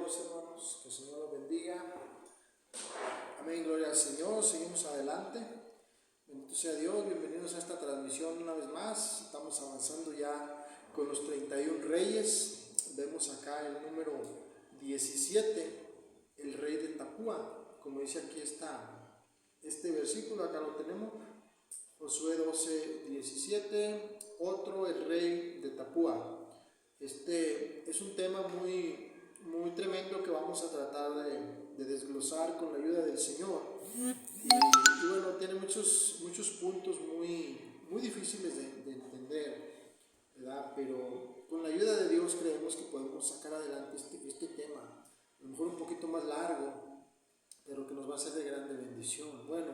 Dios, hermanos, que el Señor los bendiga. Amén, gloria al Señor. Seguimos adelante. Bendito sea Dios, bienvenidos a esta transmisión una vez más. Estamos avanzando ya con los 31 reyes. Vemos acá el número 17, el rey de Tapúa. Como dice aquí este versículo, acá lo tenemos. Josué 12, 17, otro, el rey de Tapúa. Este es un tema muy tremendo que vamos a tratar de desglosar con la ayuda del Señor. Y bueno, tiene muchos puntos muy difíciles de entender, ¿verdad? Pero con la ayuda de Dios creemos que podemos sacar adelante este tema, a lo mejor un poquito más largo, pero que nos va a ser de grande bendición. Bueno,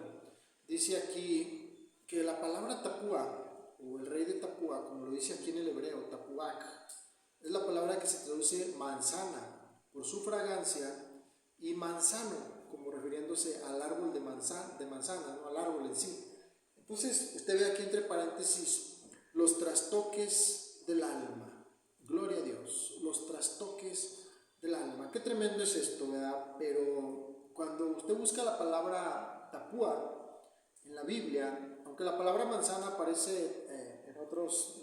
dice aquí que la palabra Tapúa, o el rey de Tapúa, como lo dice aquí en el hebreo, Tapuac, es la palabra que se traduce manzana por su fragancia y manzano como refiriéndose al árbol de manzana, ¿no? Al árbol en sí. Entonces usted ve aquí entre paréntesis los trastoques del alma. Gloria a Dios, los trastoques del alma. Qué tremendo es esto, ¿verdad? Pero cuando usted busca la palabra Tapúa en la Biblia, aunque la palabra manzana aparece en otros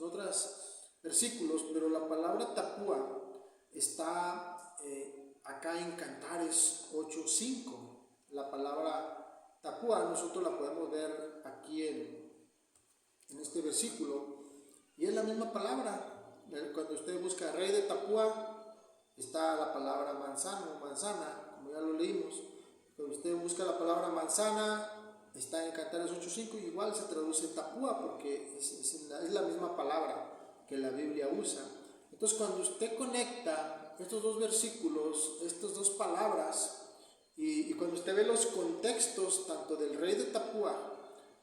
versículos, pero la palabra Tapúa está acá en Cantares 8:5. La palabra Tapúa nosotros la podemos ver aquí en este versículo, y es la misma palabra. Cuando usted busca rey de Tapúa, está la palabra manzano, manzana, como ya lo leímos. Cuando usted busca la palabra manzana, está en Cantares 8:5, y igual se traduce Tapúa porque es la misma palabra que la Biblia usa. Entonces, cuando usted conecta estos dos versículos, estas dos palabras, y cuando usted ve los contextos tanto del rey de Tapúa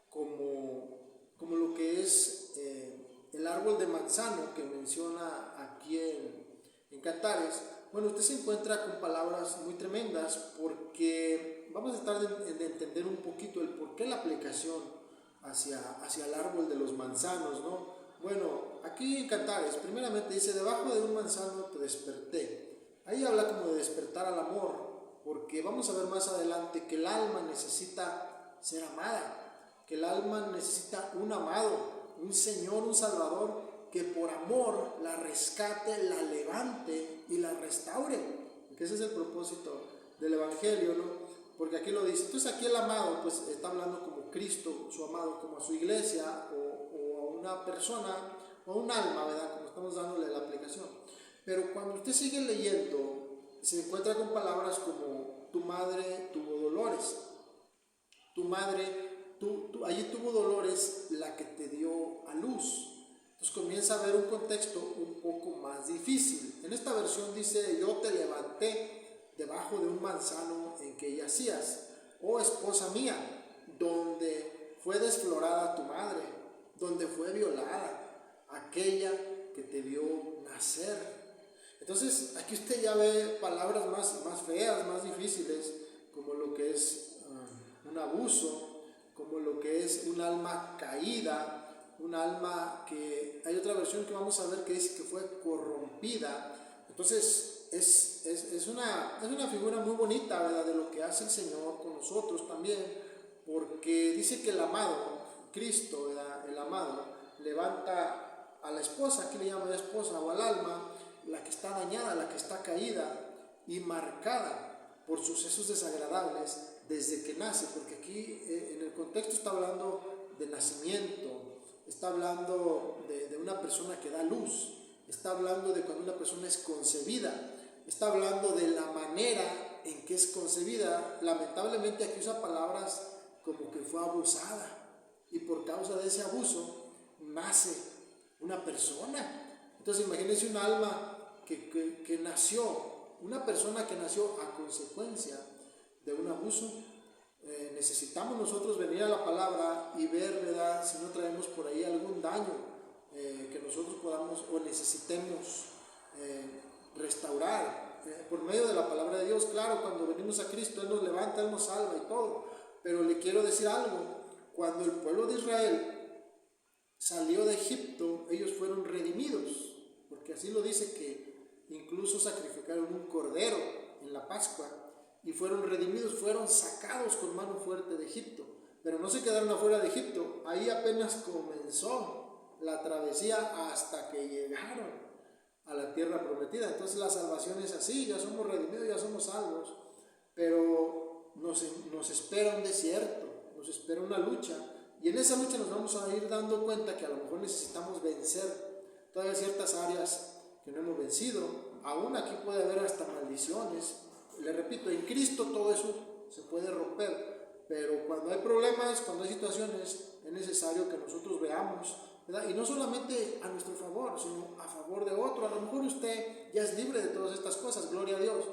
como lo que es el árbol de manzano que menciona aquí en Cantares, bueno, usted se encuentra con palabras muy tremendas, porque vamos a estar de entender un poquito el por qué la aplicación hacia el árbol de los manzanos, ¿no? Bueno, aquí en Cantares, primeramente dice, debajo de un manzano te desperté. Ahí habla como de despertar al amor, porque vamos a ver más adelante que el alma necesita ser amada, que el alma necesita un amado, un Señor, un Salvador, que por amor la rescate, la levante y la restaure, porque ese es el propósito del Evangelio, ¿no? Porque aquí lo dice. Entonces aquí el amado pues está hablando como Cristo, su amado, como a su iglesia o a una persona o a un alma, ¿verdad? Como estamos dándole la aplicación. Pero cuando usted sigue leyendo, se encuentra con palabras como tu madre tuvo dolores, tu madre, allí tuvo dolores la que te dio a luz. Entonces comienza a ver un contexto un poco más difícil. En esta versión dice, yo te levanté debajo de un manzano en que yacías, oh esposa mía, donde fue desflorada tu madre, donde fue violada aquella que te vio nacer. Entonces aquí usted ya ve palabras más feas, más difíciles, como lo que es un abuso, como lo que es un alma caída, un alma que, hay otra versión que vamos a ver que dice que fue corrompida. Entonces es una figura muy bonita, ¿verdad?, de lo que hace el Señor con nosotros también, porque dice que el amado, Cristo, ¿verdad?, el amado, levanta a la esposa, aquí le llama la esposa, o al alma, la que está dañada, la que está caída y marcada por sucesos desagradables desde que nace, porque aquí en el contexto está hablando de nacimiento, está hablando de una persona que da luz, está hablando de cuando una persona es concebida, está hablando de la manera en que es concebida. Lamentablemente aquí usa palabras como que fue abusada, y por causa de ese abuso nace una persona. Entonces imagínense un alma que nació, una persona que nació a consecuencia de un abuso. Necesitamos nosotros venir a la palabra y ver, ¿verdad?, si no traemos por ahí algún daño que nosotros podamos o necesitemos restaurar por medio de la palabra de Dios. Claro, cuando venimos a Cristo, Él nos levanta, Él nos salva y todo, pero le quiero decir algo. Cuando el pueblo de Israel salió de Egipto, ellos fueron redimidos, porque así lo dice, que incluso sacrificaron un cordero en la Pascua y fueron redimidos, fueron sacados con mano fuerte de Egipto. Pero no se quedaron afuera de Egipto, ahí apenas comenzó la travesía hasta que llegaron a la tierra prometida. Entonces la salvación es así, ya somos redimidos, ya somos salvos, pero nos espera un desierto, nos espera una lucha, y en esa lucha nos vamos a ir dando cuenta que a lo mejor necesitamos vencer todavía ciertas áreas que no hemos vencido. Aún aquí puede haber hasta maldiciones. Le repito, en Cristo todo eso se puede romper, pero cuando hay problemas, cuando hay situaciones, es necesario que nosotros veamos, ¿verdad? Y no solamente a nuestro favor, sino a favor de otro. A lo mejor usted ya es libre de todas estas cosas, gloria a Dios,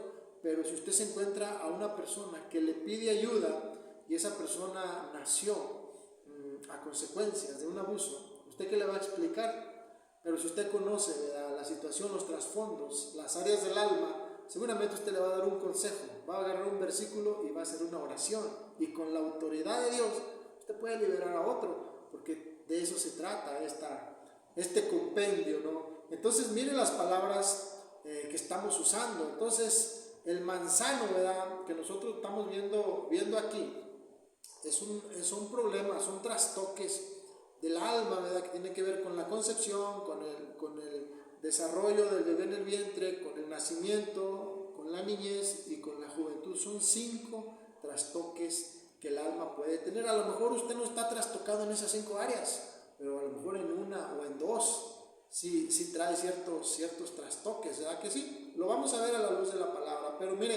pero si usted se encuentra a una persona que le pide ayuda y esa persona nació a consecuencias de un abuso, ¿usted qué le va a explicar? Pero si usted conoce, ¿verdad?, la situación, los trasfondos, las áreas del alma, seguramente usted le va a dar un consejo, va a agarrar un versículo y va a hacer una oración, y con la autoridad de Dios usted puede liberar a otro, porque de eso se trata este compendio, ¿no? Entonces mire las palabras que estamos usando. Entonces el manzano, ¿verdad?, que nosotros estamos viendo aquí, son problemas, son trastoques del alma, ¿verdad?, que tiene que ver con la concepción, con el desarrollo del bebé en el vientre, con el nacimiento, con la niñez y con la juventud. Son 5 trastoques que el alma puede tener. A lo mejor usted no está trastocado en esas 5 áreas, pero a lo mejor en una o en 2 sí trae ciertos trastoques, ¿verdad que sí? Lo vamos a ver a la luz de la palabra. Pero mire,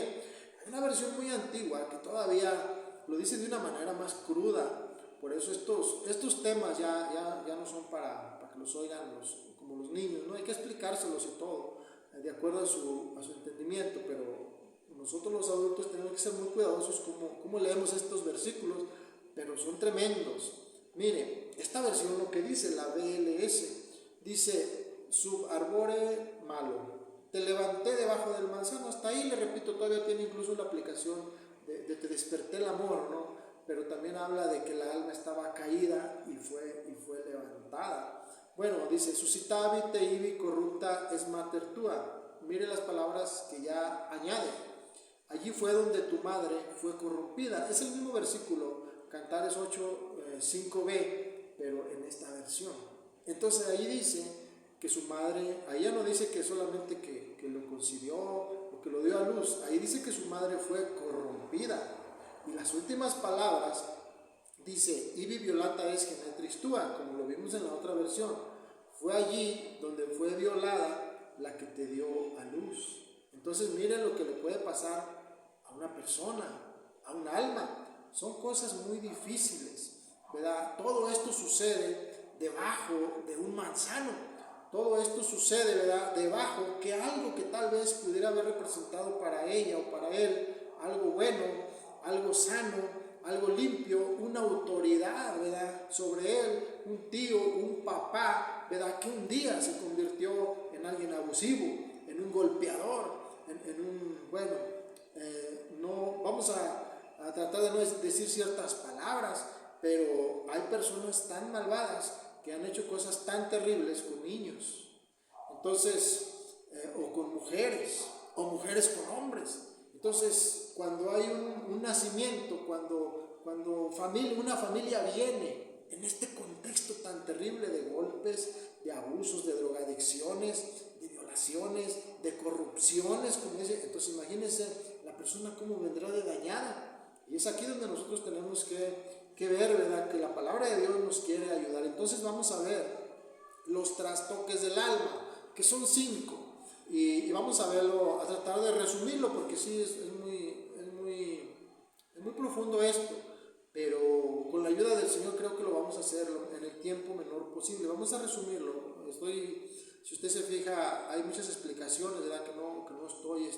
hay una versión muy antigua que todavía lo dice de una manera más cruda. Por eso estos temas ya no son para que los oigan como los niños, ¿no? Hay que explicárselos y todo, de acuerdo a su entendimiento, pero nosotros los adultos tenemos que ser muy cuidadosos como leemos estos versículos, pero son tremendos. Mire, esta versión lo que dice, la BLS, dice: sub arbore malo, te levanté debajo del manzano. Hasta ahí, le repito, todavía tiene incluso la aplicación de te desperté el amor, ¿no? Pero también habla de que la alma estaba caída y fue levantada. Bueno, dice: suscitavi te ibi corrupta es mater tua. Mire las palabras que ya añade: allí fue donde tu madre fue corrompida. Es el mismo versículo, Cantares 8, 5b, pero en esta versión. Entonces ahí dice que su madre, ahí ya no dice que solamente que lo concibió o que lo dio a luz, ahí dice que su madre fue corrompida. Y las últimas palabras dice: ibi violata es genetris tua, como lo vimos en la otra versión. Fue allí donde fue violada la que te dio a luz. Entonces miren lo que le puede pasar a una persona, a un alma. Son cosas muy difíciles, ¿verdad? Todo esto sucede debajo de un manzano. Todo esto sucede, ¿verdad?, debajo que algo que tal vez pudiera haber representado para ella o para él algo bueno, algo sano, algo limpio, una autoridad, ¿verdad?, sobre él, un tío, un papá, ¿verdad?, que un día se convirtió en alguien abusivo, en un golpeador, no vamos a tratar de no decir ciertas palabras, pero hay personas tan malvadas que han hecho cosas tan terribles con niños. Entonces, o con mujeres, o mujeres con hombres. Entonces, cuando hay un nacimiento, cuando una familia viene en este contexto tan terrible de golpes, de abusos, de drogadicciones, de violaciones, de corrupciones, entonces imagínense la persona cómo vendrá de dañada. Y es aquí donde nosotros tenemos que ver, ¿verdad?, que la palabra de Dios nos quiere ayudar. Entonces vamos a ver los trastoques del alma, que son 5. Y vamos a verlo, a tratar de resumirlo, porque sí es muy profundo esto, pero con la ayuda del Señor creo que lo vamos a hacer en el tiempo menor posible. Vamos a resumirlo. Si usted se fija, hay muchas explicaciones, ¿verdad?, que no estoy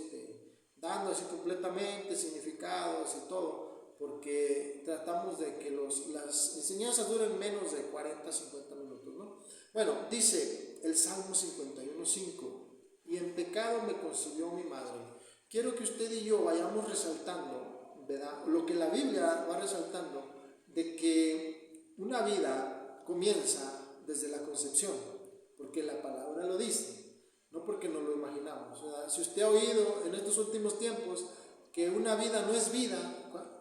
dando así completamente significados y todo, porque tratamos de que las enseñanzas duren menos de 40-50 minutos, ¿no? Bueno, dice el Salmo 51:5: y en pecado me concibió mi madre. Quiero que usted y yo vayamos resaltando, ¿verdad?, lo que la Biblia va resaltando, de que una vida comienza desde la concepción, porque la palabra lo dice, no porque nos lo imaginamos, ¿verdad? Si usted ha oído en estos últimos tiempos que una vida no es vida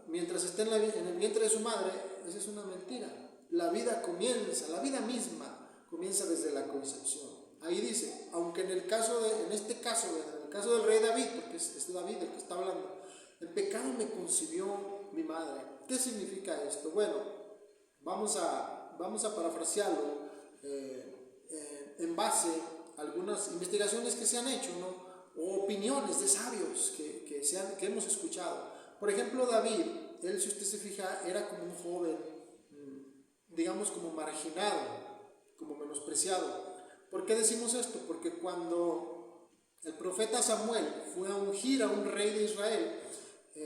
mientras esté en el vientre de su madre, esa es una mentira. La vida comienza, la vida misma comienza desde la concepción. Ahí dice, aunque en este caso, en el caso del rey David, porque es David el que está hablando, el pecado me concibió mi madre. ¿Qué significa esto? Bueno, vamos a parafrasearlo en base a algunas investigaciones que se han hecho, ¿no? O opiniones de sabios que hemos escuchado. Por ejemplo, David, él, si usted se fija, era como un joven, digamos, como marginado, como menospreciado. ¿Por qué decimos esto? Porque cuando el profeta Samuel fue a ungir a un rey de Israel,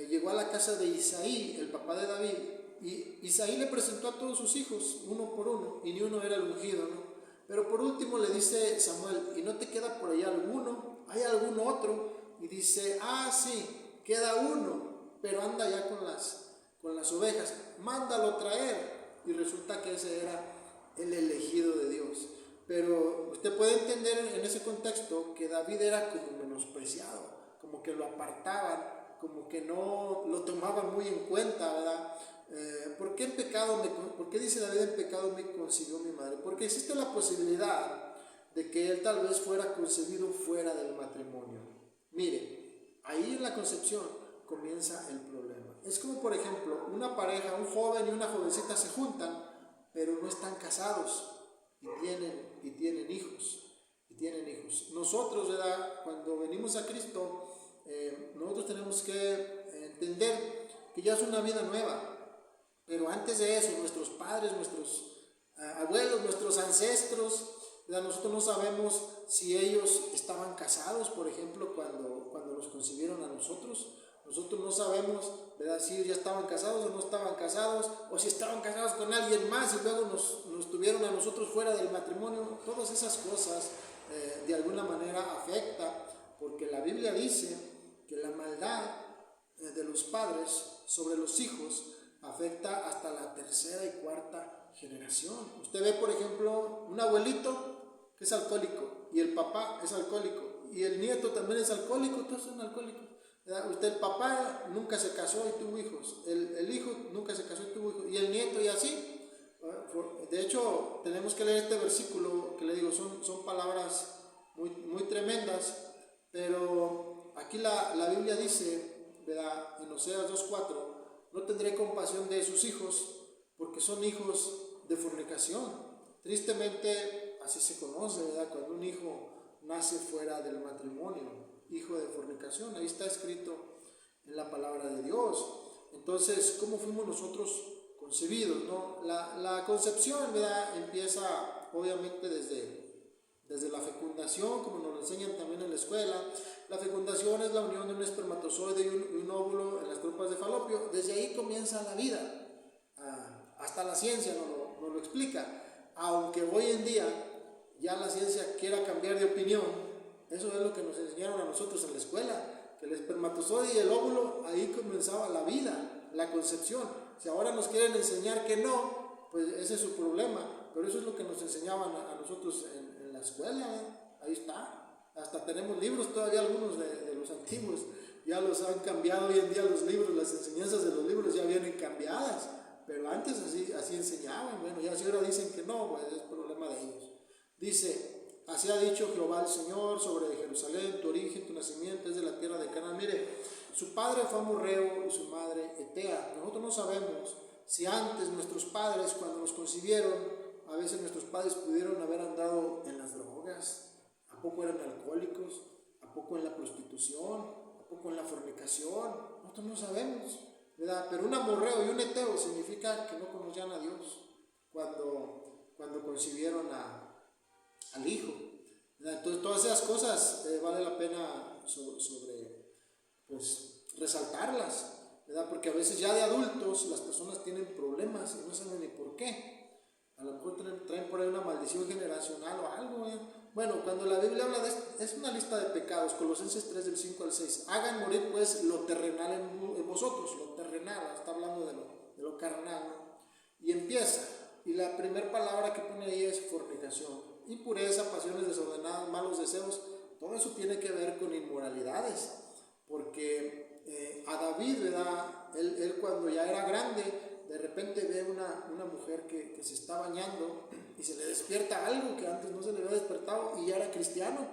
llegó a la casa de Isaí, el papá de David, y Isaí le presentó a todos sus hijos, uno por uno, y ni uno era el ungido, ¿no? Pero por último le dice Samuel, ¿y no te queda por ahí alguno? ¿Hay algún otro? Y dice, sí, queda uno, pero anda ya con las ovejas, mándalo traer. Y resulta que ese era el elegido de Dios. Pero usted puede entender en ese contexto que David era como menospreciado, como que lo apartaban, como que no lo tomaban muy en cuenta, ¿verdad? ¿Por qué dice David en pecado me concibió mi madre? Porque existe la posibilidad de que él tal vez fuera concebido fuera del matrimonio. Mire, ahí en la concepción comienza el problema. Es como, por ejemplo, una pareja, un joven y una jovencita se juntan, pero no están casados y tienen hijos. Nosotros, ¿verdad? Cuando venimos a Cristo, nosotros tenemos que entender que ya es una vida nueva. Pero antes de eso, nuestros padres, nuestros abuelos, nuestros ancestros, ¿verdad? Nosotros no sabemos si ellos estaban casados, por ejemplo, cuando los concibieron a nosotros. Nosotros no sabemos, ¿verdad?, si ellos ya estaban casados o no estaban casados, o si estaban casados con alguien más y luego nos tuvieron a nosotros fuera del matrimonio. Todas esas cosas de alguna manera afectan, porque la Biblia dice que la maldad de los padres sobre los hijos afecta hasta la tercera y cuarta generación. Usted ve, por ejemplo, un abuelito que es alcohólico y el papá es alcohólico y el nieto también es alcohólico, todos son alcohólicos. El papá nunca se casó y tuvo hijos, el hijo nunca se casó y tuvo hijos, y el nieto y así. De hecho, tenemos que leer este versículo que le digo, son palabras muy, muy tremendas, pero aquí la Biblia dice, ¿verdad?, en Oseas 2:4, no tendré compasión de sus hijos, porque son hijos de fornicación. Tristemente, así se conoce, ¿verdad?, cuando un hijo nace fuera del matrimonio, hijo de fornicación. Ahí está escrito en la palabra de Dios. Entonces, ¿cómo fuimos nosotros concebidos, no? La concepción, ¿verdad?, empieza obviamente desde la fecundación, como nos lo enseñan también en la escuela. La fecundación es la unión de un espermatozoide y un óvulo en las trompas de Falopio. Desde ahí comienza la vida. Hasta la ciencia nos lo explica. Aunque hoy en día ya la ciencia quiera cambiar de opinión, eso es lo que nos enseñaron a nosotros en la escuela, que el espermatozoide y el óvulo, ahí comenzaba la vida, la concepción. Si ahora nos quieren enseñar que no, pues ese es su problema, pero eso es lo que nos enseñaban a nosotros en la escuela, ahí está. Hasta tenemos libros todavía, algunos de los antiguos, ya los han cambiado hoy en día los libros, las enseñanzas de los libros ya vienen cambiadas, pero antes así enseñaban. Bueno, ya si ahora dicen que no, pues es problema de ellos. Dice, así ha dicho Jehová el Señor sobre Jerusalén, tu origen, tu nacimiento es de la tierra de Canaán. Mire, su padre fue amorreo y su madre etea. Nosotros no sabemos si antes nuestros padres, cuando nos concibieron, a veces nuestros padres pudieron haber andado en las drogas, a poco eran alcohólicos, a poco en la prostitución, a poco en la fornicación. Nosotros no sabemos, ¿verdad? Pero un amorreo y un eteo significa que no conocían a Dios cuando concibieron al Hijo, ¿verdad? Entonces todas esas cosas vale la pena resaltarlas, ¿verdad? Porque a veces ya de adultos las personas tienen problemas y no saben ni por qué. A lo mejor traen por ahí una maldición generacional o algo, ¿eh? Bueno, cuando la Biblia habla de esto, es una lista de pecados, Colosenses 3 del 5 al 6. Hagan morir pues lo terrenal en vosotros, lo terrenal, está hablando de lo carnal, ¿no? Y empieza, y la primera palabra que pone ahí es fornicación, impureza, pasiones desordenadas, malos deseos, todo eso tiene que ver con inmoralidades, porque a David, ¿verdad? Él cuando ya era grande, de repente ve una mujer que se está bañando y se le despierta algo que antes no se le había despertado y ya era cristiano.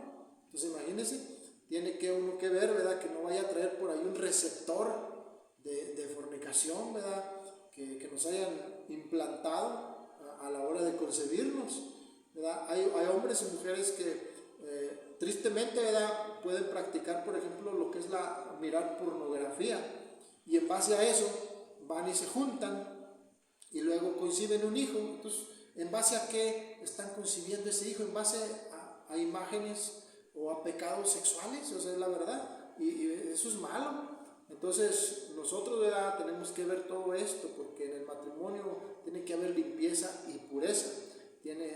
Entonces imagínense, tiene que uno que ver, ¿verdad? Que no vaya a traer por ahí un receptor de fornicación, ¿verdad? Que nos hayan implantado a la hora de concebirnos, ¿verdad? Hay hombres y mujeres que tristemente, ¿verdad? Pueden practicar, por ejemplo, lo que es mirar pornografía, y en base a eso van y se juntan y luego conciben un hijo. Entonces, ¿en base a qué están concibiendo ese hijo? En base a imágenes o a pecados sexuales, o sea, es la verdad, y eso es malo. Entonces nosotros, ¿verdad?, tenemos que ver todo esto, porque en el matrimonio tiene que haber limpieza y pureza.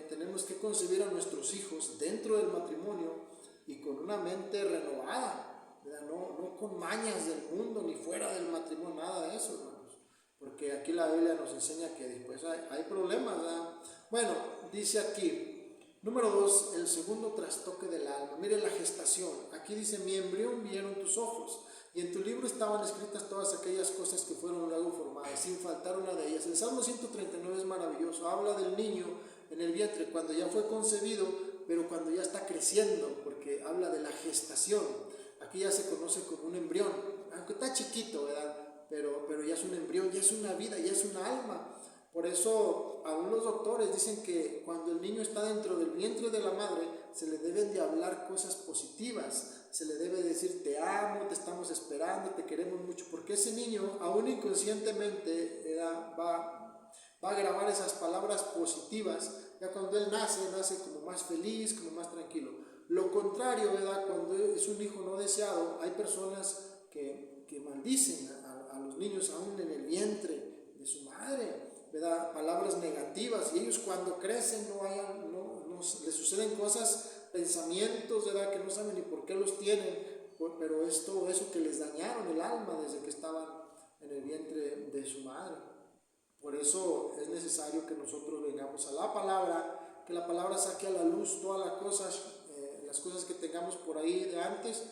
Tenemos que concebir a nuestros hijos dentro del matrimonio y con una mente renovada, ¿verdad? No con mañas del mundo ni fuera del matrimonio, nada de eso, hermanos, porque aquí la Biblia nos enseña que después hay problemas, ¿verdad? Bueno, dice aquí, número 2, el segundo trastoque del alma. Mire la gestación. Aquí dice: mi embrión vieron tus ojos, y en tu libro estaban escritas todas aquellas cosas que fueron luego formadas, sin faltar una de ellas. El Salmo 139 es maravilloso. Habla del niño en el vientre, cuando ya fue concebido, pero cuando ya está creciendo, porque habla de la gestación. Aquí ya se conoce como un embrión, aunque está chiquito, ¿verdad? Pero ya es un embrión, ya es una vida, ya es una alma. Por eso aún los doctores dicen que cuando el niño está dentro del vientre de la madre, se le deben de hablar cosas positivas, se le debe decir: te amo, te estamos esperando, te queremos mucho, porque ese niño aún inconscientemente va a grabar esas palabras positivas. Ya cuando él nace como más feliz, como más tranquilo. Lo contrario, ¿verdad? Cuando es un hijo no deseado, hay personas que maldicen a los niños aún en el vientre de su madre, ¿verdad? Palabras negativas, y ellos cuando crecen les suceden cosas, pensamientos, ¿verdad?, que no saben ni por qué los tienen, pero es todo eso que les dañaron el alma desde que estaban en el vientre de su madre. Por eso es necesario que nosotros vengamos a la palabra, que la palabra saque a la luz todas las cosas que tengamos por ahí de antes,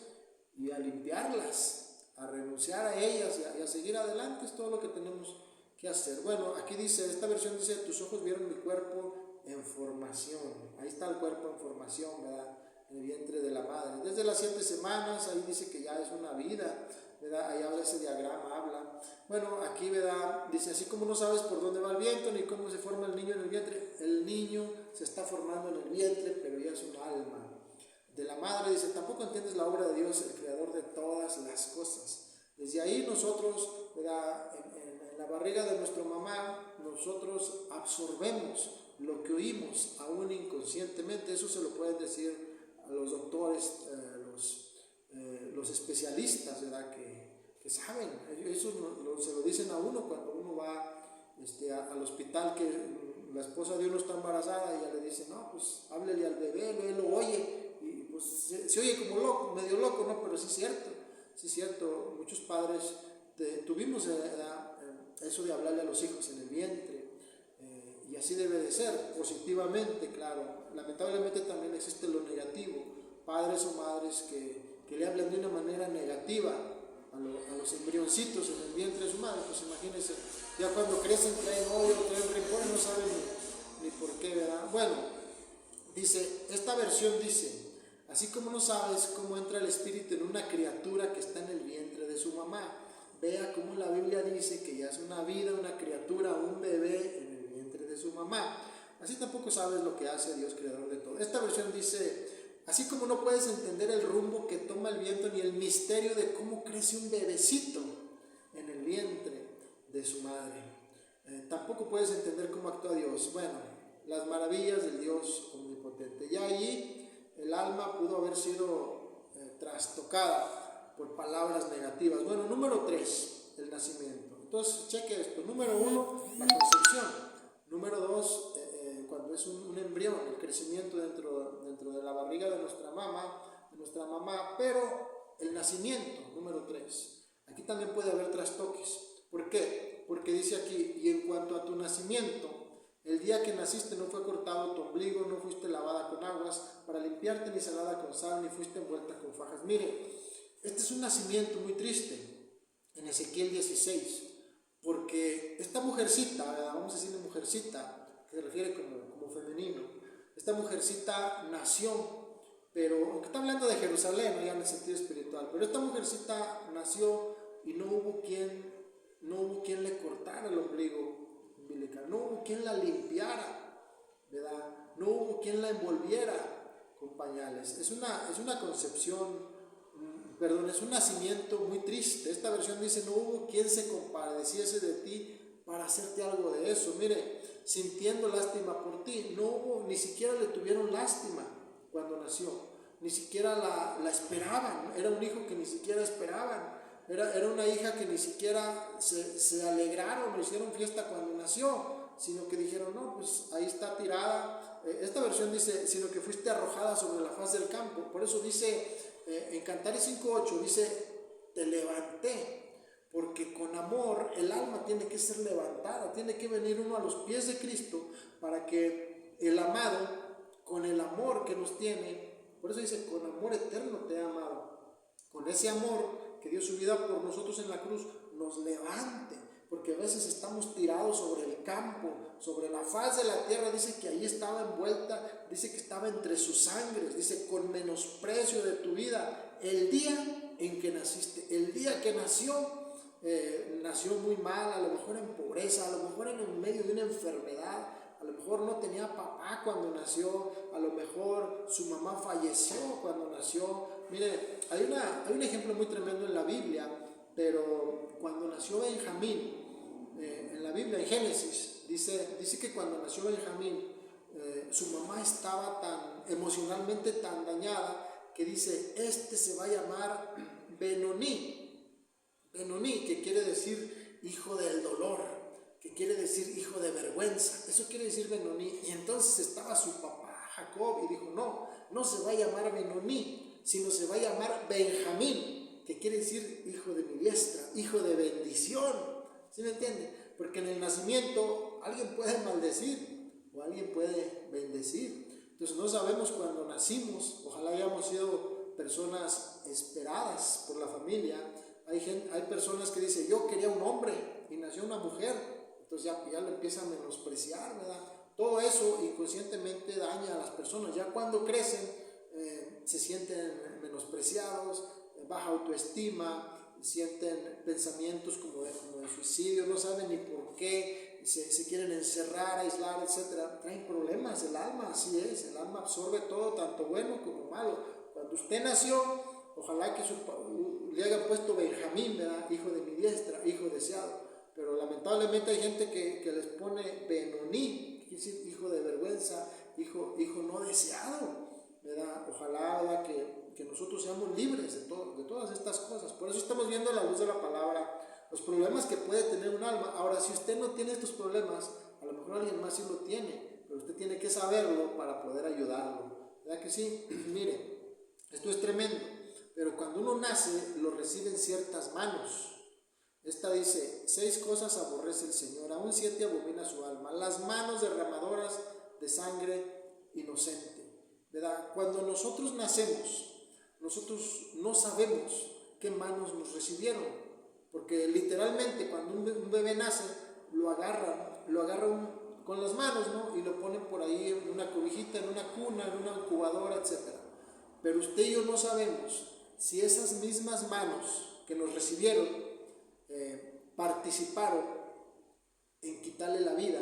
y a limpiarlas, a renunciar a ellas y a seguir adelante. Es todo lo que tenemos que hacer. Bueno, aquí dice, esta versión dice: tus ojos vieron mi cuerpo en formación. Ahí está el cuerpo en formación, ¿verdad?, en el vientre de la madre. Desde las 7 semanas, ahí dice que ya es una vida, ¿verdad? Ahí habla ese diagrama, habla. Bueno, aquí, ¿verdad?, dice: así como no sabes por dónde va el viento, ni cómo se forma el niño en el vientre. El niño se está formando en el vientre, pero ya es un alma de la madre. Dice: tampoco entiendes la obra de Dios, el creador de todas las cosas. Desde ahí nosotros, ¿verdad?, en la barriga de nuestra mamá, nosotros absorbemos lo que oímos, aún inconscientemente. Eso se lo pueden decir a los doctores, los especialistas, ¿verdad?, que saben. Eso se lo dicen a uno cuando uno va al hospital, que la esposa de uno está embarazada, y ya le dice: no, pues háblele al bebé, él lo oye, y pues se oye como loco, medio loco, ¿no? Pero sí es cierto, muchos padres tuvimos eso de hablarle a los hijos en el vientre, y así debe de ser, positivamente, claro. Lamentablemente también existe lo negativo, padres o madres que le hablan de una manera negativa a los embrioncitos en el vientre de su madre. Pues imagínense, ya cuando crecen traen odio, traen rencor, no saben ni por qué, ¿verdad? Bueno, dice, esta versión dice: así como no sabes cómo entra el espíritu en una criatura que está en el vientre de su mamá. Vea cómo la Biblia dice que ya es una vida, una criatura, un bebé en el vientre de su mamá. Así tampoco sabes lo que hace Dios, creador de todo. Esta versión dice: así como no puedes entender el rumbo que toma el viento, ni el misterio de cómo crece un bebecito en el vientre de su madre, tampoco puedes entender cómo actúa Dios. Bueno, las maravillas del Dios omnipotente. Ya allí el alma pudo haber sido trastocada por palabras negativas. Bueno, número 3, el nacimiento. Entonces, cheque esto. Número 1, la concepción. Número 2, cuando es un embrión, el crecimiento dentro de la barriga de nuestra mamá, pero el nacimiento, número 3. Aquí también puede haber trastoques. ¿Por qué? Porque dice aquí: y en cuanto a tu nacimiento, El día que naciste no fue cortado tu ombligo, no fuiste lavada con aguas para limpiarte, ni salada con sal, ni fuiste envuelta con fajas. Mire, este es un nacimiento muy triste en Ezequiel 16, porque esta mujercita, ¿verdad? Vamos a decirle mujercita, que se refiere como femenino, esta mujercita nació, pero, aunque está hablando de Jerusalén, ¿no? Ya en el sentido espiritual, pero esta mujercita nació y no hubo quien le cortara el ombligo umbilical, no hubo quien la limpiara, ¿verdad? No hubo quien la envolviera con pañales. Es una concepción, es un nacimiento muy triste. Esta versión dice, no hubo quien se compadeciese de ti para hacerte algo de eso. Mire, sintiendo lástima por ti, no hubo, ni siquiera le tuvieron lástima cuando nació, ni siquiera la esperaban, era un hijo que ni siquiera esperaban, era una hija que ni siquiera se alegraron o hicieron fiesta cuando nació, sino que dijeron, no, pues ahí está tirada. Esta versión dice, sino que fuiste arrojada sobre la faz del campo. Por eso dice, en Cantares 5:8, dice, te levanté. Porque con amor el alma tiene que ser levantada, tiene que venir uno a los pies de Cristo para que el amado, con el amor que nos tiene, por eso dice, con amor eterno te he amado, con ese amor que dio su vida por nosotros en la cruz, nos levante, porque a veces estamos tirados sobre el campo, sobre la faz de la tierra. Dice que ahí estaba envuelta, dice que estaba entre sus sangres, dice, con menosprecio de tu vida, el día en que naciste, el día que nació. Nació muy mal, a lo mejor en pobreza, a lo mejor en medio de una enfermedad, a lo mejor no tenía papá cuando nació, a lo mejor su mamá falleció cuando nació. Mire, hay un ejemplo muy tremendo en la Biblia, pero cuando nació Benjamín, en la Biblia, en Génesis, dice que cuando nació Benjamín, su mamá estaba tan emocionalmente tan dañada que dice, este se va a llamar Benoní, que quiere decir hijo del dolor, que quiere decir hijo de vergüenza. Eso quiere decir Benoní. Y entonces estaba su papá Jacob y dijo, no se va a llamar Benoní, sino se va a llamar Benjamín, que quiere decir hijo de mi diestra, hijo de bendición. ¿Sí me entiende? Porque en el nacimiento alguien puede maldecir o alguien puede bendecir. Entonces no sabemos cuando nacimos, ojalá hayamos sido personas esperadas por la familia. Hay personas que dicen, yo quería un hombre y nació una mujer, entonces ya lo empiezan a menospreciar, ¿verdad? Todo eso inconscientemente daña a las personas. Ya cuando crecen se sienten menospreciados, baja autoestima, sienten pensamientos como de suicidio, no saben ni por qué, se quieren encerrar, aislar, etc. Traen problemas, el alma así es, el alma absorbe todo, tanto bueno como malo. Cuando usted nació, ojalá que le hayan puesto Benjamín, ¿verdad? Hijo de mi diestra, hijo deseado. Pero lamentablemente hay gente que les pone Benoní, que quiere decir hijo de vergüenza, hijo no deseado, ¿verdad? Ojalá, ¿verdad? Que nosotros seamos libres de todas estas cosas. Por eso estamos viendo a la luz de la palabra los problemas que puede tener un alma. Ahora, si usted no tiene estos problemas, a lo mejor alguien más sí lo tiene, pero usted tiene que saberlo para poder ayudarlo. ¿Verdad que sí? Mire, esto es tremendo. Pero cuando uno nace, lo reciben ciertas manos. Esta dice, 6 cosas aborrece el Señor, aún 7 abomina su alma. Las manos derramadoras de sangre inocente, ¿verdad? Cuando nosotros nacemos, nosotros no sabemos qué manos nos recibieron. Porque literalmente cuando un bebé nace, lo agarran con las manos, ¿no? Y lo ponen por ahí en una cobijita, en una cuna, en una incubadora, etc. Pero usted y yo no sabemos si esas mismas manos que nos recibieron participaron en quitarle la vida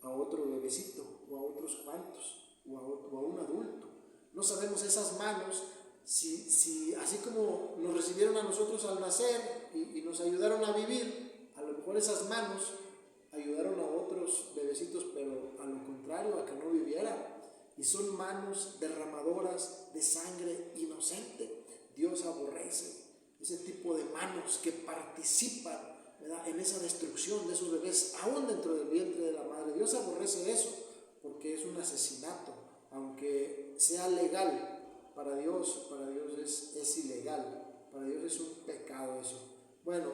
a otro bebecito o a otros cuantos o a un adulto. No sabemos esas manos si así como nos recibieron a nosotros al nacer y nos ayudaron a vivir, a lo mejor esas manos ayudaron a otros bebecitos, pero a lo contrario, a que no vivieran. Y son manos derramadoras de sangre inocente. Dios aborrece ese tipo de manos que participan, ¿verdad?, en esa destrucción de esos bebés, aún dentro del vientre de la madre. Dios aborrece eso porque es un asesinato, aunque sea legal. Para Dios es ilegal, para Dios es un pecado eso. Bueno,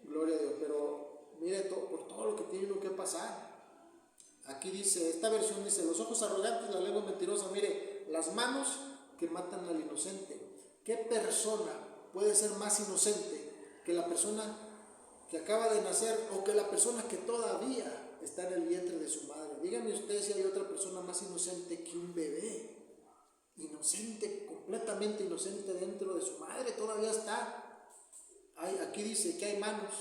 gloria a Dios, pero mire por todo lo que tiene uno que pasar. Aquí dice, esta versión dice, los ojos arrogantes, la lengua mentirosa. Mire, las manos que matan al inocente. ¿Qué persona puede ser más inocente que la persona que acaba de nacer o que la persona que todavía está en el vientre de su madre? Dígame usted si hay otra persona más inocente que un bebé. Inocente, completamente inocente dentro de su madre, todavía está. Aquí dice que hay manos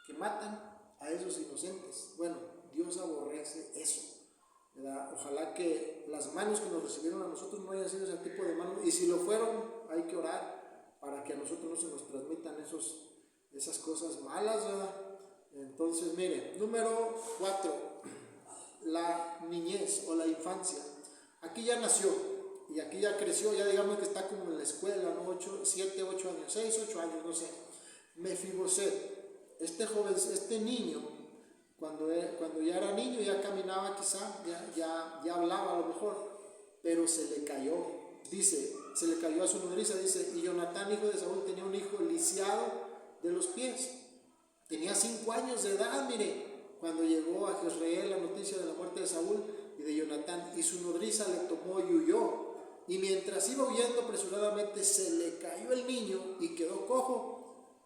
que matan a esos inocentes. Bueno, Dios aborrece eso, ¿verdad? Ojalá que las manos que nos recibieron a nosotros no hayan sido ese tipo de manos, y si lo fueron, hay que orar para que a nosotros no se nos transmitan esas cosas malas, ¿verdad? Entonces, mire, número 4, la niñez o la infancia. Aquí ya nació y aquí ya creció, ya digamos que está como en la escuela, ¿no? 7, 8 años, 6, 8 años, no sé. Mefiboset, este joven, este niño, cuando ya era niño, ya caminaba quizá, ya hablaba a lo mejor, pero se le cayó, dice, se le cayó a su nodriza, dice, y Jonatán, hijo de Saúl, tenía un hijo lisiado de los pies, tenía 5 años de edad, mire, cuando llegó a Jezreel la noticia de la muerte de Saúl y de Jonatán, y su nodriza le tomó y huyó, y mientras iba huyendo apresuradamente se le cayó el niño y quedó cojo.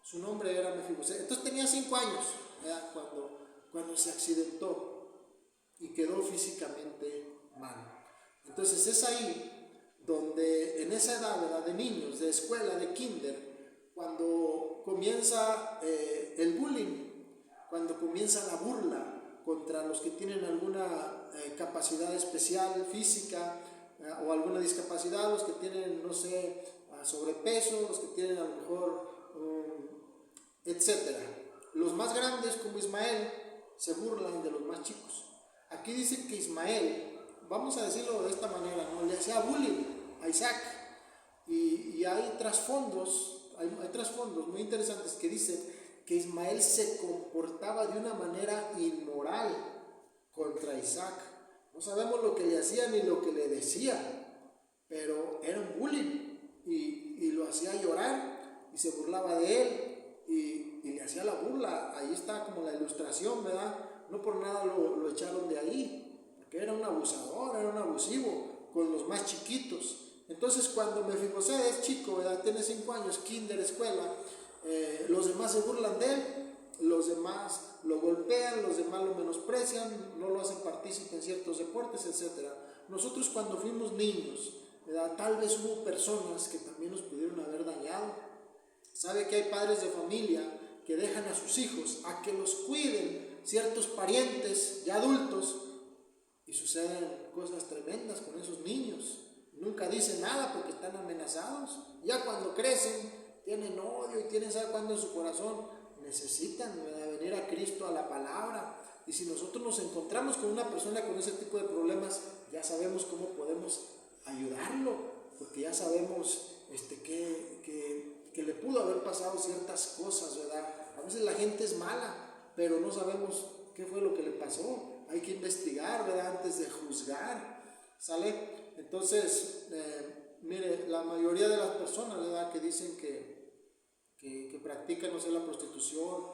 Su nombre era Mefiboset. Entonces tenía 5 años, ¿verdad? Cuando se accidentó y quedó físicamente mal. Entonces es ahí donde en esa edad, ¿verdad?, de niños, de escuela, de kinder, cuando comienza el bullying, cuando comienza la burla contra los que tienen alguna capacidad especial física o alguna discapacidad, los que tienen, no sé, sobrepeso, los que tienen a lo mejor etcétera. Los más grandes, como Ismael, se burlan de los más chicos. Aquí dice que Ismael, vamos a decirlo de esta manera, ¿no?, le hacía bullying a Isaac, y hay trasfondos muy interesantes que dicen que Ismael se comportaba de una manera inmoral contra Isaac. No sabemos lo que le hacía ni lo que le decía, pero era un bullying, y lo hacía llorar y se burlaba de él. Y le hacía la burla. Ahí está como la ilustración, ¿verdad? No por nada lo echaron de ahí, porque era un abusador, era un abusivo con los más chiquitos. Entonces cuando Mefiboset es chico, ¿verdad?, tiene 5 años, kinder, escuela, los demás se burlan de él, los demás lo golpean, los demás lo menosprecian, no lo hacen partícipe en ciertos deportes, etc. Nosotros cuando fuimos niños, ¿verdad?, tal vez hubo personas que también nos pudieron haber dañado. Sabe que hay padres de familia que dejan a sus hijos a que los cuiden ciertos parientes ya adultos, y suceden cosas tremendas con esos niños. Nunca dicen nada porque están amenazados. Ya cuando crecen tienen odio y tienen, ¿sabe cuándo?, en su corazón necesitan, ¿verdad?, venir a Cristo, a la palabra. Y si nosotros nos encontramos con una persona con ese tipo de problemas, ya sabemos cómo podemos ayudarlo, porque ya sabemos que le pudo haber pasado ciertas cosas, ¿verdad? A veces la gente es mala, pero no sabemos qué fue lo que le pasó. Hay que investigar, ¿verdad?, antes de juzgar, ¿sale? Entonces, mire, la mayoría de las personas, ¿verdad?, que dicen que practican, no sé, la prostitución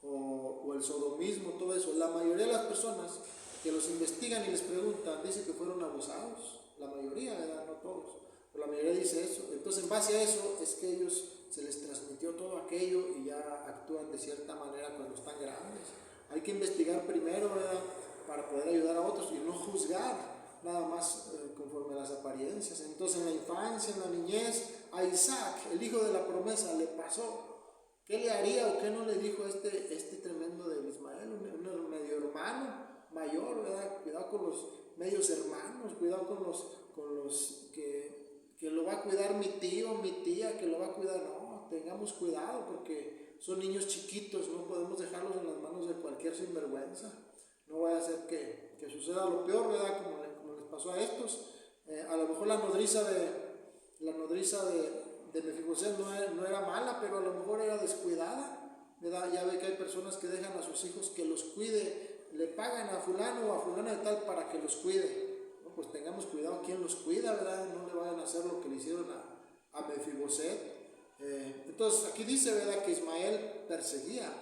o el sodomismo, todo eso, la mayoría de las personas que los investigan y les preguntan, dicen que fueron abusados. La mayoría, ¿verdad?, no todos, pero la mayoría dice eso. Entonces, en base a eso es que ellos se les transmitió todo aquello y ya actúan de cierta manera cuando están grandes. Hay que investigar primero, ¿verdad?, para poder ayudar a otros y no juzgar nada más conforme a las apariencias. Entonces, en la infancia, en la niñez, a Isaac, el hijo de la promesa, le pasó. ¿Qué le haría o qué no le dijo este tremendo de Ismael, un medio hermano mayor, ¿verdad? Cuidado con los medios hermanos, cuidado con los que lo va a cuidar mi tío, mi tía, que lo va a cuidar. No, tengamos cuidado porque son niños chiquitos, no podemos dejarlos en las manos de cualquier sinvergüenza. No vaya a ser que suceda lo peor, ¿verdad?, como les pasó a estos. A lo mejor la nodriza de Mefiboset no era mala, pero a lo mejor era descuidada, ¿verdad? Ya ve que hay personas que dejan a sus hijos que los cuide, le pagan a fulano o a fulana de tal para que los cuide. No, pues tengamos cuidado quién los cuida, ¿verdad? No le vayan a hacer lo que le hicieron a Mefiboset. Entonces aquí dice, ¿verdad?, que Ismael perseguía.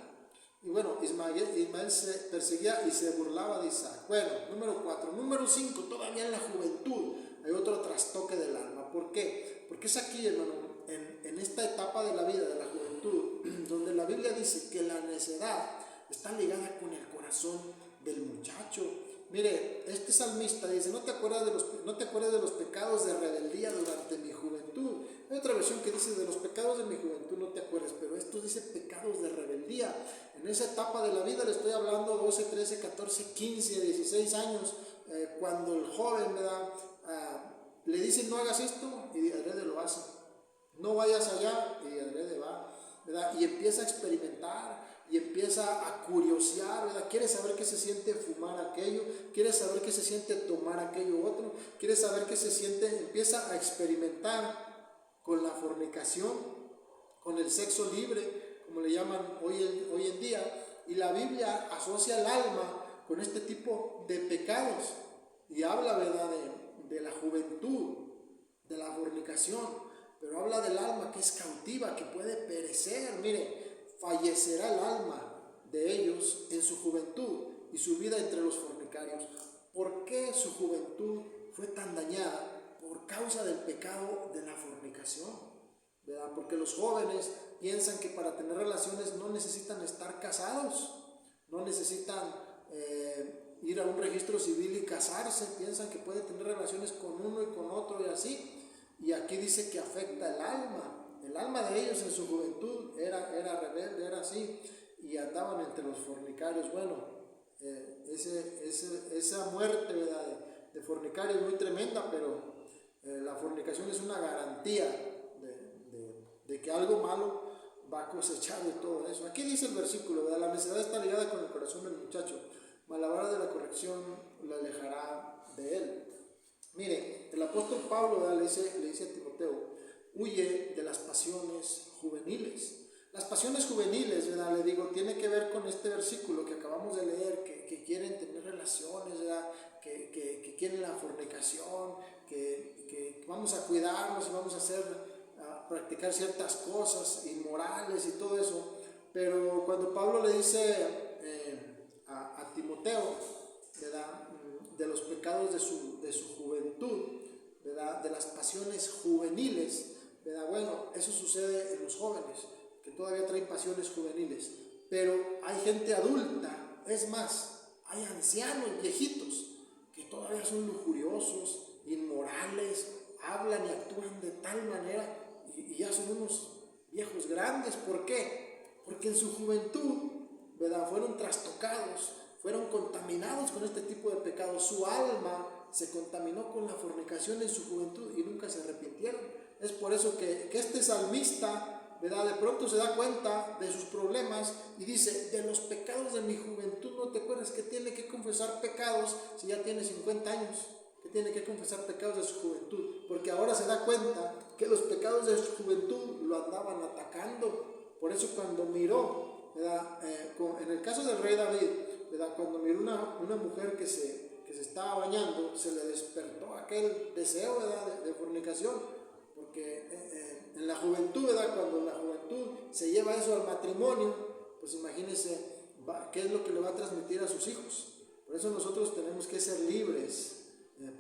Y bueno, Ismael se perseguía y se burlaba de Isaac. Bueno, número 4. Número 5, todavía en la juventud hay otro trastoque del alma. ¿Por qué? Porque es aquí, hermano, en esta etapa de la vida, de la juventud, donde la Biblia dice que la necedad está ligada con el corazón del muchacho. Mire, este salmista dice, no te acuerdas de los pecados de rebeldía durante mi juventud. Hay otra versión que dice, de los pecados de mi juventud no te acuerdas, pero esto dice pecados de rebeldía. En esa etapa de la vida, le estoy hablando 12, 13, 14, 15, 16 años, cuando el joven, ¿verdad? Le dicen no hagas esto y adrede lo hace. No vayas allá y adrede va, ¿verdad? Y empieza a experimentar y empieza a curiosear, ¿verdad? Quiere saber qué se siente fumar aquello, quiere saber qué se siente tomar aquello otro, quiere saber qué se siente, empieza a experimentar con la fornicación, con el sexo libre, como le llaman hoy en día, y la Biblia asocia el alma con este tipo de pecados y habla, ¿verdad?, de la juventud, de la fornicación, pero habla del alma que es cautiva, que puede perecer. Mire, fallecerá el alma de ellos en su juventud y su vida entre los fornicarios. ¿Por qué su juventud fue tan dañada? Por causa del pecado de la fornicación, ¿verdad? Porque los jóvenes piensan que para tener relaciones no necesitan estar casados, no necesitan ir a un registro civil y casarse, piensan que puede tener relaciones con uno y con otro y así. Y aquí dice que afecta el alma de ellos en su juventud era rebelde, era así, y andaban entre los fornicarios. Bueno, esa muerte, ¿verdad?, de fornicario es muy tremenda, pero la fornicación es una garantía de que algo malo va a cosechar de todo eso. Aquí dice el versículo, ¿verdad? La necedad está ligada con el corazón del muchacho, mas la vara de la corrección la alejará de él. Mire, el apóstol Pablo, ¿verdad?, le dice a Timoteo, huye de las pasiones juveniles. Las pasiones juveniles, ¿verdad?, le digo, tiene que ver con este versículo que acabamos de leer, que quieren tener relaciones, ¿verdad?, que quieren la fornicación, que vamos a cuidarnos y vamos a practicar ciertas cosas inmorales y todo eso. Pero cuando Pablo le dice a Timoteo, ¿verdad?, de los pecados de su juventud, ¿verdad?, de las pasiones juveniles, ¿verdad? Bueno, eso sucede en los jóvenes, que todavía traen pasiones juveniles, pero hay gente adulta, es más, hay ancianos, viejitos, que todavía son lujuriosos, inmorales, hablan y actúan de tal manera, y ya son unos viejos grandes. ¿Por qué? Porque en su juventud, ¿verdad?, fueron trastocados, fueron contaminados con este tipo de pecados. Su alma se contaminó con la fornicación en su juventud y nunca se arrepintieron. Es por eso que este salmista, ¿verdad?, de pronto se da cuenta de sus problemas y dice, de los pecados de mi juventud no te acuerdas, que tiene que confesar pecados si ya tiene 50 años, que tiene que confesar pecados de su juventud, porque ahora se da cuenta que los pecados de su juventud lo andaban atacando. Por eso cuando miró, ¿verdad?, en el caso del rey David, ¿verdad?, cuando miró una mujer que se estaba bañando, se le despertó aquel deseo, ¿verdad?, de fornicación, porque en la juventud, ¿verdad?, cuando en la juventud se lleva eso al matrimonio, pues imagínense qué es lo que le va a transmitir a sus hijos. Por eso nosotros tenemos que ser libres,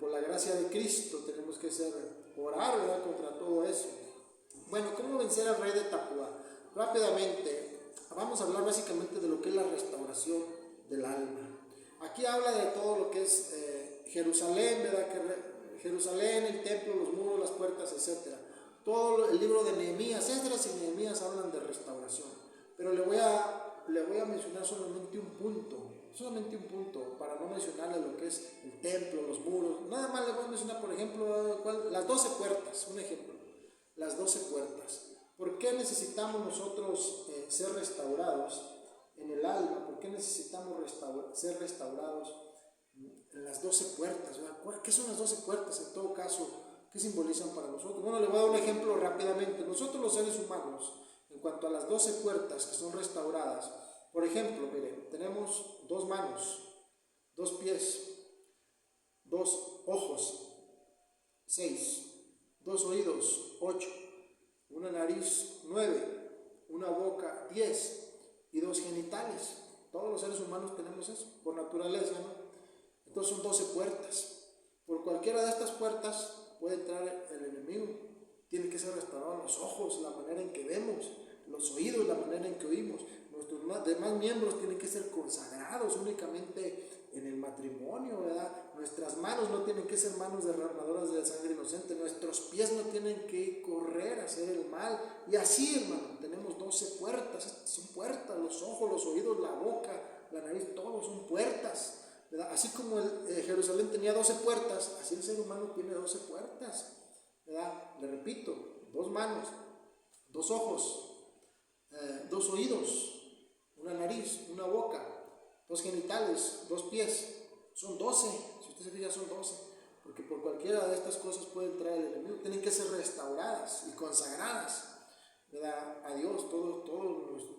por la gracia de Cristo, tenemos que orar, ¿verdad?, contra todo eso. Bueno, ¿cómo vencer al rey de Tapúa? Rápidamente, vamos a hablar básicamente de lo que es la restauración del alma. Aquí habla de todo lo que es Jerusalén, ¿verdad?, Jerusalén, el templo, los muros, las puertas, etc. Todo el libro de Nehemías, Esdras y Nehemías hablan de restauración. Pero le voy a mencionar solamente un punto, para no mencionarle lo que es el templo, los muros. Nada más le voy a mencionar, por ejemplo, las 12 puertas, un ejemplo. Las 12 puertas. ¿Por qué necesitamos nosotros ser restaurados en el alma? ¿Por qué necesitamos ser restaurados en las 12 puertas? ¿Verdad? ¿Qué son las 12 puertas en todo caso? ¿Qué simbolizan para nosotros? Bueno, le voy a dar un ejemplo rápidamente. Nosotros los seres humanos, en cuanto a las 12 puertas que son restauradas, por ejemplo, miren, tenemos 2 manos, 2 pies, 2 ojos, 6, 2 oídos, 8, una nariz, 9, una boca, 10, y y 2 genitales. Todos los seres humanos tenemos eso, por naturaleza, ¿no? Entonces son 12 puertas. Por cualquiera de estas puertas puede entrar el enemigo. Tiene que ser restaurados los ojos, la manera en que vemos, los oídos, la manera en que oímos. Nuestros demás miembros tienen que ser consagrados únicamente en el matrimonio, ¿verdad? Nuestras manos no tienen que ser manos derramadoras de sangre inocente. Nuestros pies no tienen que correr a hacer el mal. Y así, hermano, tenemos 12 puertas. Estas son puertas, los ojos, los oídos, la boca, la nariz, todos son puertas, ¿verdad? Así como Jerusalén tenía 12 puertas, así el ser humano tiene 12 puertas, ¿verdad? Le repito, 2 manos, 2 ojos, 2 oídos, una nariz, una boca, 2 genitales, 2 pies, son 12, si usted se fija son 12, porque por cualquiera de estas cosas puede entrar el enemigo. Tienen que ser restauradas y consagradas, ¿verdad? A Dios, todos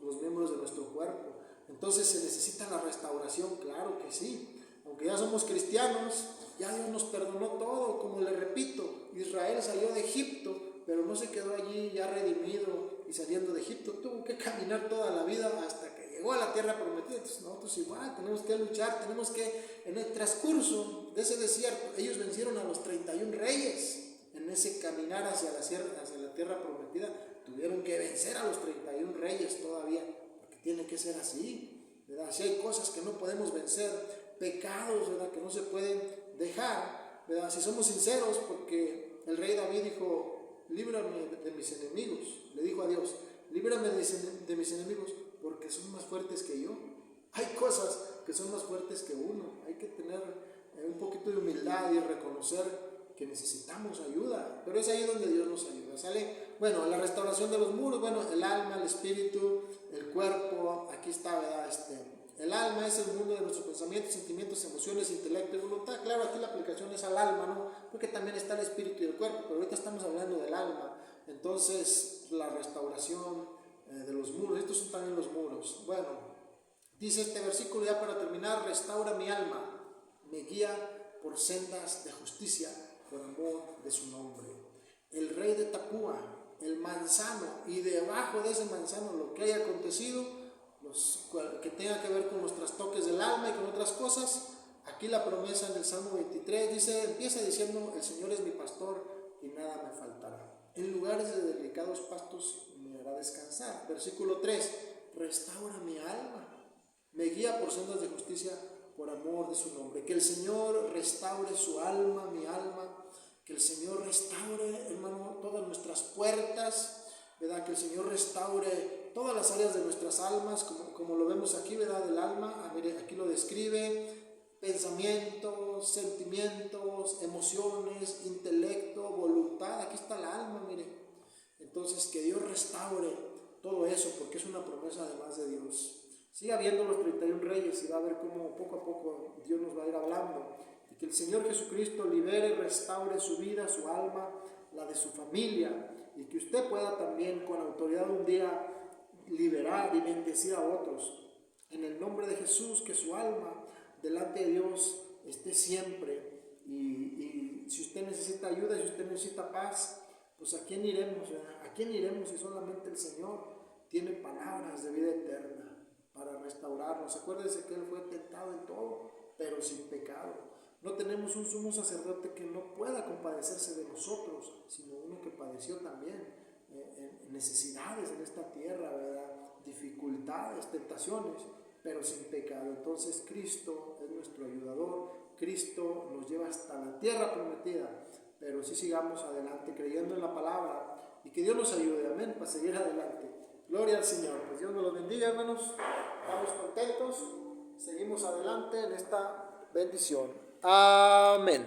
los miembros de nuestro cuerpo. Entonces se necesita la restauración, claro que sí. Aunque ya somos cristianos, ya Dios nos perdonó todo. Como le repito, Israel salió de Egipto, pero no se quedó allí ya redimido y saliendo de Egipto. Tuvo que caminar toda la vida hasta que llegó a la tierra prometida. Entonces nosotros igual tenemos que luchar, tenemos que, en el transcurso de ese desierto, ellos vencieron a los 31 reyes. En ese caminar hacia la tierra prometida, tuvieron que vencer a los 31 reyes todavía, porque tiene que ser así, ¿verdad? Si hay cosas que no podemos vencer, pecados, ¿verdad?, que no se pueden dejar, ¿verdad? Si somos sinceros, porque el rey David dijo: líbrame de mis enemigos, le dijo a Dios: líbrame de mis enemigos, porque son más fuertes que yo. Hay cosas que son más fuertes que uno. Hay que tener un poquito de humildad y reconocer que necesitamos ayuda, pero es ahí donde Dios nos ayuda, ¿sale? Bueno, la restauración de los muros, bueno, el alma, el espíritu, el cuerpo, aquí está, ¿verdad? El alma es el mundo de nuestros pensamientos, sentimientos, emociones, intelecto y voluntad. Claro, aquí la aplicación es al alma, ¿no? Porque también está el espíritu y el cuerpo, pero ahorita estamos hablando del alma. Entonces, la restauración de los muros, estos son también los muros. Bueno, dice este versículo ya para terminar: restaura mi alma, me guía por sendas de justicia, por amor de su nombre. El rey de Tapúa, el manzano, y debajo de ese manzano lo que haya acontecido, que tenga que ver con los trastoques del alma y con otras cosas. Aquí la promesa en el Salmo 23 dice, empieza diciendo: el Señor es mi pastor y nada me faltará. En lugares de delicados pastos me hará descansar. Versículo 3, restaura mi alma, me guía por sendas de justicia por amor de su nombre. Que el Señor restaure su alma, mi alma. Que el Señor restaure, hermano, todas nuestras puertas, ¿verdad? Que el Señor restaure todas las áreas de nuestras almas, como lo vemos aquí, ¿verdad? Del alma, aquí lo describe: pensamientos, sentimientos, emociones, intelecto, voluntad. Aquí está la alma, mire. Entonces, que Dios restaure todo eso, porque es una promesa además de Dios. Siga viendo los 31 reyes y va a ver cómo poco a poco Dios nos va a ir hablando. Y que el Señor Jesucristo libere, restaure su vida, su alma, la de su familia, y que usted pueda también con autoridad un día liberar y bendecir a otros. En el nombre de Jesús, que su alma delante de Dios esté siempre. Y si usted necesita ayuda, si usted necesita paz, pues ¿a quién iremos? ¿A quién iremos si solamente el Señor tiene palabras de vida eterna para restaurarnos? Acuérdense que Él fue tentado en todo, pero sin pecado. No tenemos un sumo sacerdote que no pueda compadecerse de nosotros, sino uno que padeció también necesidades en esta tierra, ¿verdad? Dificultades, tentaciones, pero sin pecado. Entonces Cristo es nuestro ayudador, Cristo nos lleva hasta la tierra prometida, pero sí sigamos adelante creyendo en la palabra y que Dios nos ayude, amén, para seguir adelante. Gloria al Señor. Pues Dios nos los bendiga, hermanos. Estamos contentos, seguimos adelante en esta bendición. Amén.